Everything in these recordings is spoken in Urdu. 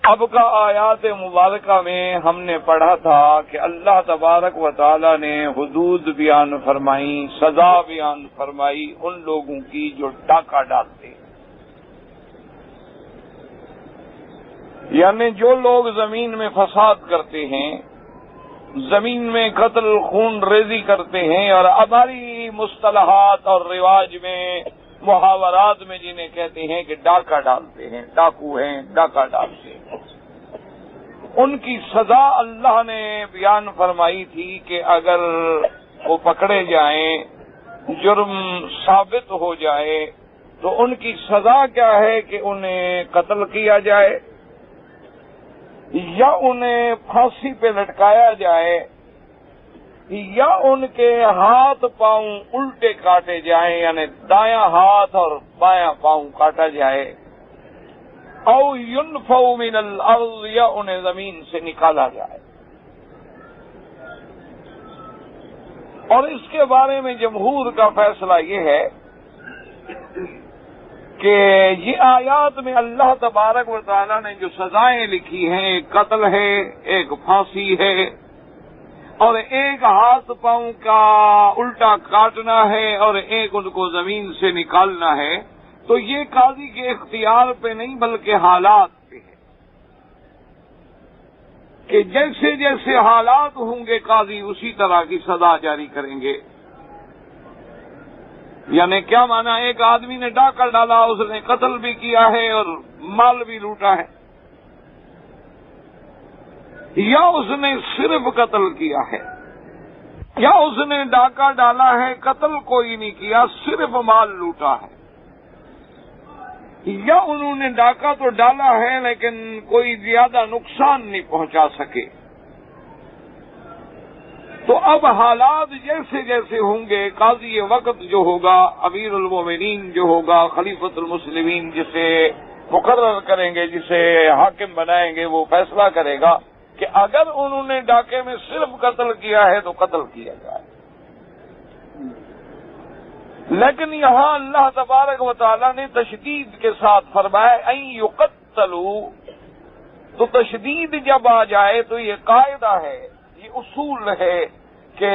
اب کا آیات مبارکہ میں ہم نے پڑھا تھا کہ اللہ تبارک و تعالی نے حدود بیان فرمائی، سزا بیان فرمائی ان لوگوں کی جو ڈاکہ ڈالتے ہیں، یعنی جو لوگ زمین میں فساد کرتے ہیں، زمین میں قتل خون ریزی کرتے ہیں، اور ہماری مصطلحات اور رواج میں محاورات میں جنہیں کہتے ہیں کہ ڈاکہ ڈالتے ہیں، ڈاکو ہیں، ڈاکہ ڈالتے ہیں، ان کی سزا اللہ نے بیان فرمائی تھی کہ اگر وہ پکڑے جائیں، جرم ثابت ہو جائے تو ان کی سزا کیا ہے کہ انہیں قتل کیا جائے یا انہیں پھانسی پہ لٹکایا جائے یا ان کے ہاتھ پاؤں الٹے کاٹے جائیں، یعنی دایاں ہاتھ اور بایاں پاؤں کاٹا جائے، او ينفوا من الارض، یا انہیں زمین سے نکالا جائے۔ اور اس کے بارے میں جمہور کا فیصلہ یہ ہے کہ یہ آیات میں اللہ تبارک و تعالی نے جو سزائیں لکھی ہیں، ایک قتل ہے، ایک پھانسی ہے، اور ایک ہاتھ پاؤں کا الٹا کاٹنا ہے، اور ایک ان کو زمین سے نکالنا ہے، تو یہ قاضی کے اختیار پہ نہیں بلکہ حالات پہ ہے کہ جیسے جیسے حالات ہوں گے قاضی اسی طرح کی سزا جاری کریں گے۔ یعنی کیا مانا؟ ایک آدمی نے ڈاکہ ڈالا، اس نے قتل بھی کیا ہے اور مال بھی لوٹا ہے، یا اس نے صرف قتل کیا ہے، یا اس نے ڈاکہ ڈالا ہے قتل کوئی نہیں کیا، صرف مال لوٹا ہے، یا انہوں نے ڈاکہ تو ڈالا ہے لیکن کوئی زیادہ نقصان نہیں پہنچا سکے۔ تو اب حالات جیسے جیسے ہوں گے، قاضی وقت جو ہوگا، امیر المومنین جو ہوگا، خلیفۃ المسلمین جسے مقرر کریں گے، جسے حاکم بنائیں گے، وہ فیصلہ کرے گا کہ اگر انہوں نے ڈاکے میں صرف قتل کیا ہے تو قتل کیا جائے۔ لیکن یہاں اللہ تبارک و تعالی نے تشدید کے ساتھ فرمایا ان یقتلوا، تو تشدید جب آ جائے تو یہ قاعدہ ہے، یہ اصول ہے کہ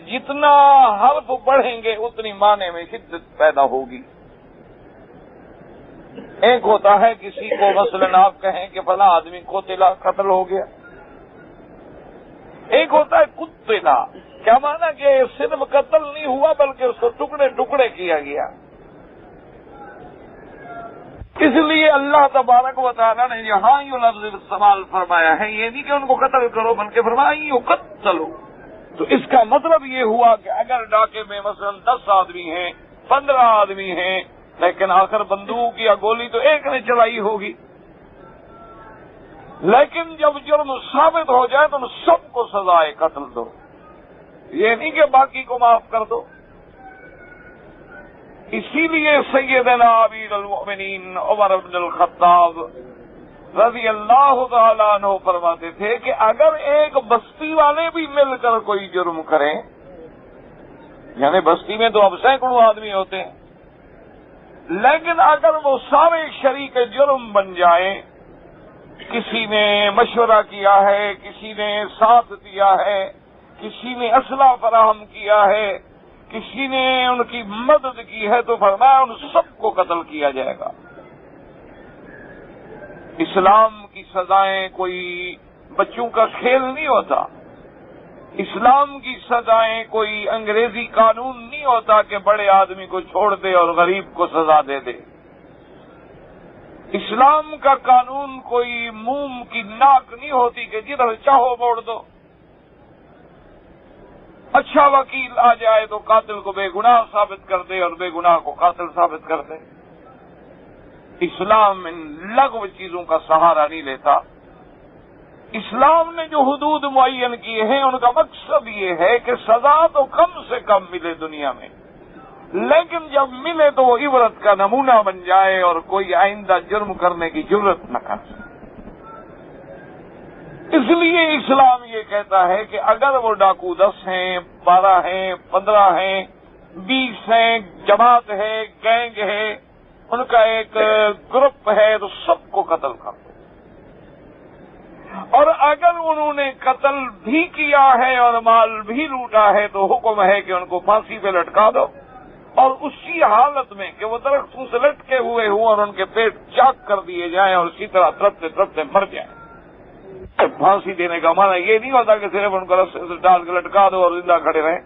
جتنا حرف بڑھیں گے اتنی معنی میں شدت پیدا ہوگی۔ ایک ہوتا ہے کسی کو مثلاً آپ کہیں کہ فلاں آدمی قتل، قتل ہو گیا، ایک ہوتا ہے قتلا، کیا مانا کہ صرف قتل نہیں ہوا بلکہ اس کو ٹکڑے ٹکڑے کیا گیا۔ اس لیے اللہ تبارک و تعالیٰ نے یہاں یہ لفظ استعمال فرمایا ہے، یہ نہیں کہ ان کو قتل کرو بلکہ فرمایا یقتلوا۔ تو اس کا مطلب یہ ہوا کہ اگر ڈاکے میں مثلا 10 آدمی ہیں، 15 آدمی ہیں، لیکن آخر بندوق یا گولی تو ایک نے چلائی ہوگی، لیکن جب جرم ثابت ہو جائے تو سب کو سزائے قتل دو، یہ نہیں کہ باقی کو معاف کر دو۔ اسی لیے سیدنا امیر المؤمنین عمر بن الخطاب رضی اللہ تعالیٰ عنہ فرماتے تھے کہ اگر ایک بستی والے بھی مل کر کوئی جرم کریں، یعنی بستی میں تو اب سینکڑوں آدمی ہوتے ہیں، لیکن اگر وہ سارے شریک جرم بن جائیں، کسی نے مشورہ کیا ہے، کسی نے ساتھ دیا ہے، کسی نے اسلحہ فراہم کیا ہے، کسی نے ان کی مدد کی ہے، تو فرمایا ان سب کو قتل کیا جائے گا۔ اسلام کی سزائیں کوئی بچوں کا کھیل نہیں ہوتا، اسلام کی سزائیں کوئی انگریزی قانون نہیں ہوتا کہ بڑے آدمی کو چھوڑ دے اور غریب کو سزا دے دے۔ اسلام کا قانون کوئی موم کی ناک نہیں ہوتی کہ جدھر چاہو موڑ دو، اچھا وکیل آ جائے تو قاتل کو بے گناہ ثابت کر دے اور بے گناہ کو قاتل ثابت کر دے۔ اسلام ان لغو چیزوں کا سہارا نہیں لیتا۔ اسلام نے جو حدود معین کیے ہیں ان کا مقصد یہ ہے کہ سزا تو کم سے کم ملے دنیا میں، لیکن جب ملے تو وہ عبرت کا نمونہ بن جائے اور کوئی آئندہ جرم کرنے کی جرت نہ کر سکے۔ اس لیے اسلام یہ کہتا ہے کہ اگر وہ ڈاکو 10 ہیں، 12 ہیں، 15 ہیں، 20 ہیں، جماعت ہے، گینگ ہے، ان کا ایک گروپ ہے، تو سب کو قتل کر دو۔ اور اگر انہوں نے قتل بھی کیا ہے اور مال بھی لوٹا ہے تو حکم ہے کہ ان کو پھانسی پہ لٹکا دو، اور اسی حالت میں کہ وہ درختوں سے لٹکے ہوئے ہوں اور ان کے پیٹ چاک کر دیے جائیں اور اسی طرح تڑپتے تڑپتے مر جائیں۔ پھانسی دینے کا معنی یہ نہیں ہوتا کہ صرف ان کو رسے سے ڈال کے لٹکا دو اور زندہ کھڑے رہیں،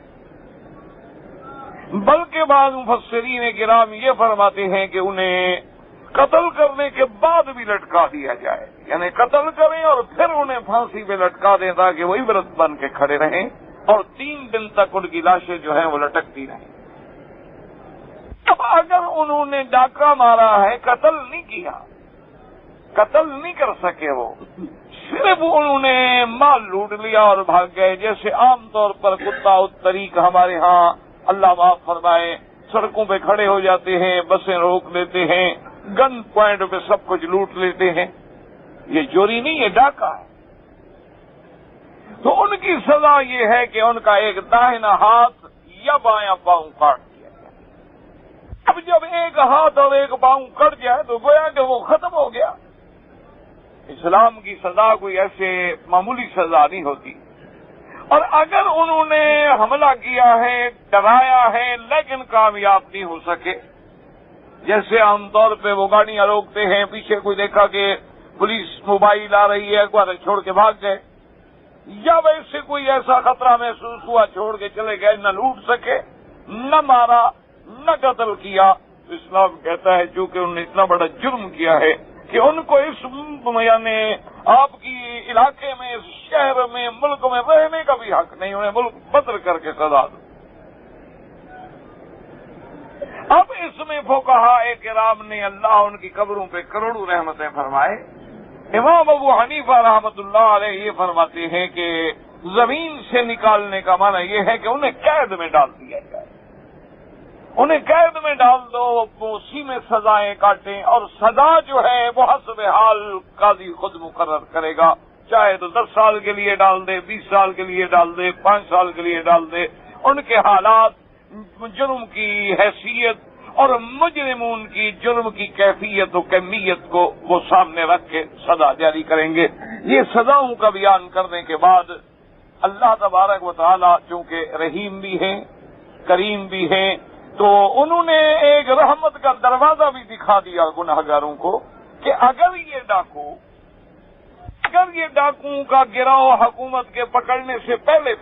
بلکہ بعض مفسرین کرام یہ فرماتے ہیں کہ انہیں قتل کرنے کے بعد بھی لٹکا دیا جائے، یعنی قتل کریں اور پھر انہیں پھانسی پہ لٹکا دیں تاکہ وہ عبرت بن کے کھڑے رہیں اور 3 دن تک ان کی لاشیں جو ہیں وہ لٹکتی رہیں۔ اب اگر انہوں نے ڈاکہ مارا ہے، قتل نہیں کیا، قتل نہیں کر سکے، وہ صرف انہوں نے مال لوٹ لیا اور بھاگ گئے، جیسے عام طور پر کتا الطریق ہمارے ہاں اللہ معاف فرمائے سڑکوں پہ کھڑے ہو جاتے ہیں، بسیں روک لیتے ہیں، گن پوائنٹ پہ سب کچھ لوٹ لیتے ہیں، یہ چوری نہیں، یہ ڈاکہ ہے۔ تو ان کی سزا یہ ہے کہ ان کا ایک داہنا ہاتھ یا بایاں پاؤں کاٹ دیا جائے۔ اب جب ایک ہاتھ اور ایک پاؤں کٹ جائے تو گویا کہ وہ ختم ہو گیا۔ اسلام کی سزا کوئی ایسے معمولی سزا نہیں ہوتی۔ اور اگر انہوں نے حملہ کیا ہے، ڈرایا ہے، لیکن کامیاب نہیں ہو سکے، جیسے عام طور پہ وہ گاڑیاں روکتے ہیں، پیچھے کوئی دیکھا کہ پولیس موبائل آ رہی ہے، ایک بار چھوڑ کے بھاگ گئے، یا ویسے کوئی ایسا خطرہ محسوس ہوا چھوڑ کے چلے گئے، نہ لوٹ سکے، نہ مارا، نہ قتل کیا، تو اسلام کہتا ہے چونکہ انہوں نے اتنا بڑا جرم کیا ہے کہ ان کو اس یعنی آپ کی علاقے میں، اس شہر میں، ملک میں رہنے کا بھی حق نہیں، انہیں ملک بدر کر کے سزا دو۔ اب اس میں فقہاء کرام نے اللہ ان کی قبروں پہ کروڑوں رحمتیں فرمائے۔ امام ابو حنیفہ رحمۃ اللہ علیہ یہ فرماتے ہیں کہ زمین سے نکالنے کا معنی یہ ہے کہ انہیں قید میں ڈال دیا جائے، انہیں قید میں ڈال دو، وہ اسی میں سزائیں کاٹیں، اور سزا جو ہے وہ حسب حال قاضی خود مقرر کرے گا، چاہے تو 10 سال کے لیے ڈال دے، 20 سال کے لیے ڈال دے، 5 سال کے لیے ڈال دے، ان کے حالات، جرم کی حیثیت اور مجرمون کی جرم کی کیفیت و کمیت کو وہ سامنے رکھ کے سزا جاری کریں گے۔ یہ سزاؤں کا بیان کرنے کے بعد اللہ تبارک و تعالی چونکہ رحیم بھی ہیں، کریم بھی ہیں، تو انہوں نے ایک رحمت کا دروازہ بھی دکھا دیا گنہگاروں کو کہ اگر یہ ڈاکوؤں کا گروہ حکومت کے پکڑنے سے پہلے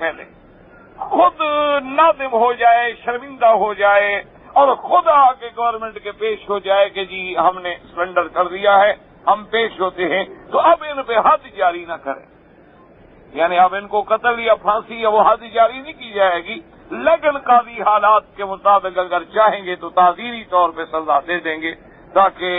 خود نادم ہو جائے، شرمندہ ہو جائے اور خود آ کے گورنمنٹ کے پیش ہو جائے کہ جی ہم نے سرنڈر کر دیا ہے، ہم پیش ہوتے ہیں، تو اب ان پہ حد جاری نہ کریں، یعنی اب ان کو قتل یا پھانسی یا وہ حد جاری نہیں کی جائے گی، لیکن قاضی حالات کے مطابق اگر چاہیں گے تو تعزیری طور پہ سزا دے دیں گے تاکہ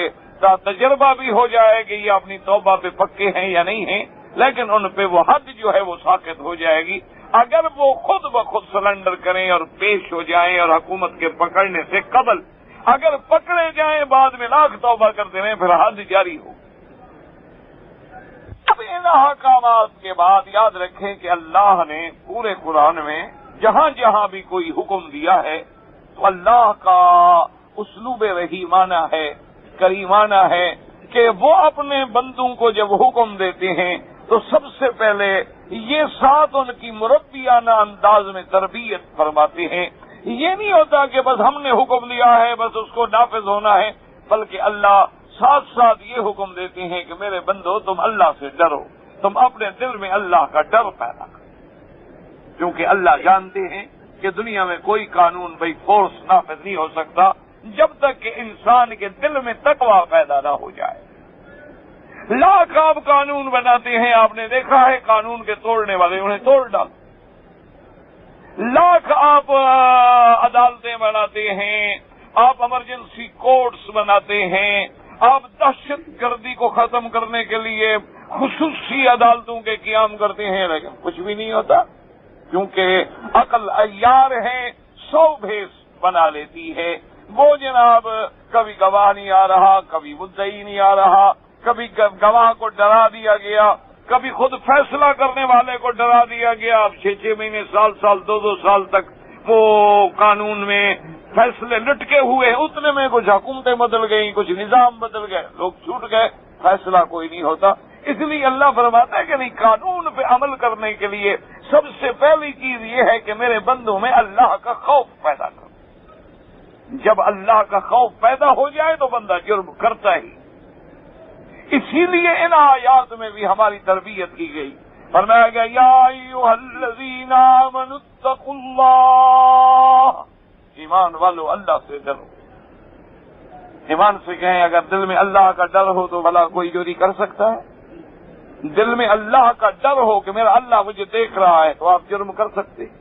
تجربہ بھی ہو جائے کہ یہ اپنی توبہ پہ پکے ہیں یا نہیں ہیں، لیکن ان پہ وہ حد جو ہے وہ ساقط ہو جائے گی۔ اگر وہ خود بخود سرنڈر کریں اور پیش ہو جائیں اور حکومت کے پکڑنے سے قبل اگر پکڑے جائیں، بعد میں لاکھ توبہ کرتے رہیں، پھر حد جاری ہو۔ اب ان احکامات کے بعد یاد رکھیں کہ اللہ نے پورے قرآن میں جہاں جہاں بھی کوئی حکم دیا ہے تو اللہ کا اسلوب رحیمانہ ہے، کریمانہ ہے کہ وہ اپنے بندوں کو جب حکم دیتے ہیں تو سب سے پہلے یہ ساتھ ان کی مربیانہ انداز میں تربیت فرماتے ہیں۔ یہ نہیں ہوتا کہ بس ہم نے حکم دیا ہے بس اس کو نافذ ہونا ہے، بلکہ اللہ ساتھ ساتھ یہ حکم دیتے ہیں کہ میرے بندو تم اللہ سے ڈرو، تم اپنے دل میں اللہ کا ڈر پیدا کرو، کیونکہ اللہ جانتے ہیں کہ دنیا میں کوئی قانون بھائی فورس نافذ نہیں ہو سکتا جب تک کہ انسان کے دل میں تقویٰ پیدا نہ ہو جائے۔ لاکھ آپ قانون بناتے ہیں، آپ نے دیکھا ہے قانون کے توڑنے والے انہیں توڑ ڈال، لاکھ آپ عدالتیں بناتے ہیں، آپ ایمرجنسی کورٹس بناتے ہیں، آپ دہشت گردی کو ختم کرنے کے لیے خصوصی عدالتوں کے قیام کرتے ہیں، لیکن کچھ بھی نہیں ہوتا، کیونکہ عقل عیار ہے، 100 بھیس بنا لیتی ہے۔ وہ جناب کبھی گواہ نہیں آ رہا، کبھی مدعی نہیں آ رہا، کبھی گواہ کو ڈرا دیا گیا، کبھی خود فیصلہ کرنے والے کو ڈرا دیا گیا، اب 6 مہینے، سال 2 سال تک وہ قانون میں فیصلے لٹکے ہوئے، اتنے میں کچھ حکومتیں بدل گئیں، کچھ نظام بدل گئے، لوگ چھوٹ گئے، فیصلہ کوئی نہیں ہوتا۔ اس لیے اللہ فرماتا ہے کہ نہیں، قانون پہ عمل کرنے کے لیے سب سے پہلی چیز یہ ہے کہ میرے بندوں میں اللہ کا خوف پیدا کرو۔ جب اللہ کا خوف پیدا ہو جائے تو بندہ جرم کرتا ہی۔ اسی لیے ان آیات میں بھی ہماری تربیت کی گئی، فرمایا گیا یا ایھا الذین آمنوا اتقوا اللہ، ایمان والو اللہ سے ڈرو۔ ایمان سے کہیں اگر دل میں اللہ کا ڈر ہو تو بھلا کوئی چوری کر سکتا ہے؟ دل میں اللہ کا ڈر ہو کہ میرا اللہ مجھے دیکھ رہا ہے تو آپ جرم کر سکتے ہیں۔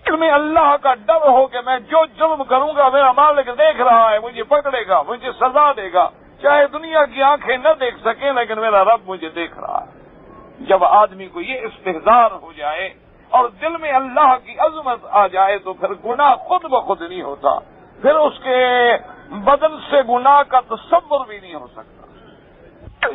دل میں اللہ کا ڈر ہو کہ میں جو جرم کروں گا میرا مالک دیکھ رہا ہے، مجھے پکڑے گا، مجھے سزا دے گا، چاہے دنیا کی آنکھیں نہ دیکھ سکیں لیکن میرا رب مجھے دیکھ رہا ہے۔ جب آدمی کو یہ استحضار ہو جائے اور دل میں اللہ کی عظمت آ جائے تو پھر گناہ خود بخود نہیں ہوتا، پھر اس کے بدن سے گناہ کا تصور بھی نہیں ہو سکتا۔